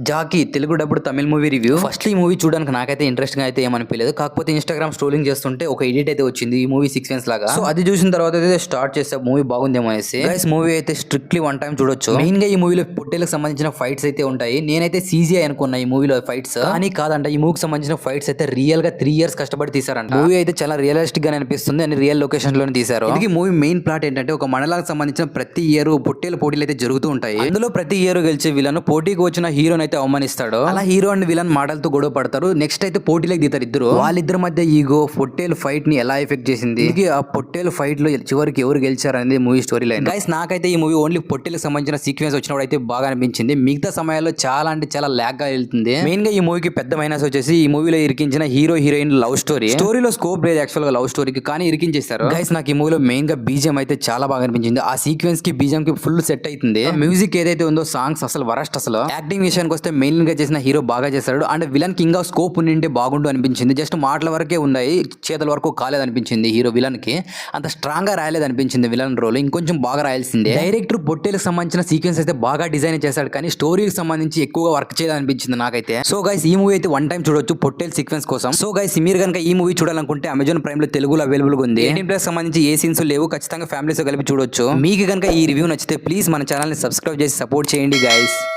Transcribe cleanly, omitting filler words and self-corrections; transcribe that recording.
Jackie Telugu డబ్బుడు తమిళ movie review. First ఈ movie చూడడానికి నాకైతే ఇంట్రెస్ట్ గా అయితే ఏమనిపించలేదు. కాకపోతే ఇన్స్టాగ్రామ్ స్ట్రోలింగ్ చేస్తుంటే ఒక ఎడిట్ అయితే వచ్చింది ఈ మూవీ సీక్వెన్స్ లాగా. సో అది చూసిన తర్వాత అయితే స్టార్ట్ చేస్తే మూవీ బాగుందేమో అనేసి. గైస్ మూవీ అయితే స్ట్రిక్ట్లీ వన్ టైం చూడొచ్చు. మెయిన్ గా ఈ మూవీలో పొట్టేలకు సంబంధించిన ఫైట్స్ అయితే ఉంటాయి. నేనైతే CGI అనుకున్నా ఈ మూవీలో ఫైట్స్, కానీ కాదంట. ఈ మూవీకి సంబంధించిన ఫైట్స్ అయితే రియల్ గా 3 years కష్టపడి తీసారంట. మూవీ అయితే చాలా రియలిస్టిక్ గా అనిపిస్తుంది అని రియల్ లొకేషన్ లోనే తీసారు. ఇది మూవీ మెయిన్ ప్లాట్ ఏంటంటే ఒక మండలానికి సంబంధించిన ప్రతి ఇయర్ పొట్టేలు పోటీలు అయితే జరుగుతూ ఉంటాయి. అందులో ప్రతి ఇయర్ గెలిచే విలన్ పోటీకి వచ్చిన హీరోని అయితే అవమానిస్తాడు. అలా హీరో అండ్ విలన్ మాటలతో గొడవ పడతారు. నెక్స్ట్ అయితే పోటీలకు దిగుతారు ఇద్దరు. వాళ్ళిద్దరి మధ్య ఈగో పొట్టేలు ఫైట్ ని ఎలా ఎఫెక్ట్ చేసింది, ఆ పొట్టేలు ఫైట్ లో చివరికి ఎవరు గెలిచారు అనేది మూవీ స్టోరీ లైన్. గైస్ నాకైతే ఈ మూవీ ఓన్లీ పొట్టేలకు సంబంధించిన సీక్వెన్స్ వచ్చినప్పుడు అయితే బాగా అనిపించింది. మిగతా సమయాల్లో చాలా అంటే చాలా లాగ్ గా వెళ్తుంది. మెయిన్ గా ఈ మూవీకి పెద్ద మైనస్ వచ్చేసి ఈ మూవీలో ఇరికించిన హీరో హీరోయిన్ లవ్ స్టోరీ. స్టోరీలో స్కోప్ లేదు యాక్చువల్ గా లవ్ స్టోరీకి, కానీ ఇరికించేస్తారు. గైస్ నాకు ఈ మూవీలో మెయిన్ గా బీజిఎం అయితే చాలా బాగా అనిపించింది. ఆ సీక్వెన్స్ కి బీజిఎం కి ఫుల్ సెట్ అవుతుంది. మ్యూజిక్ ఏదైతే ఉందో సాంగ్స్ అసలు వరస్ట్. అసలు యాక్టింగ్ విషయానికి వస్తే మెయిన్ గా చేసిన హీరో బాగా చేశాడు. అండ్ విలన్ కింగ్ ఆఫ్ స్కోప్ ఉండింటే బాగుండు అనిపించింది. జస్ట్ మాటల వరకే ఉన్నాయి, చేతుల వరకు కాలేదు అనిపించింది. హీరో విలన్ కి అంత స్ట్రాంగ్ గా రాయలేదు అనిపించింది విలన్ రోల్. ఇంకొంచెం బాగా రాయాల్సిందే. డైరెక్టర్ పొట్టేలకు సంబంధించిన సీక్వెన్స్ అయితే బాగా డిజైన్ చేశాడు, కానీ స్టోరీకి సంబంధించి ఎక్కువగా వర్క్ చేయాలనిపించింది నాకైతే. సో గైస్ ఈ మూవీ అయితే వన్ టైం చూడొచ్చు పొట్టేల్ సీక్వెన్స్ కోసం. సో గైస్ మీరు కనుక ఈ మూవీ చూడాలనుకుంటే అమెజాన్ ప్రైమ్ లో తెలుగులో అవైలబుల్ గా ఉంది. 18+ సంబంధించి ఏ సీన్స్ లేవు, ఖచ్చితంగా ఫ్యామిలీస్ కలిపి చూడొచ్చు. మీకు కనుక ఈ రివ్యూ నచ్చితే ప్లీజ్ మన ఛానల్ ని సబ్స్క్రైబ్ చేసి సపోర్ట్ చేయండి గైస్.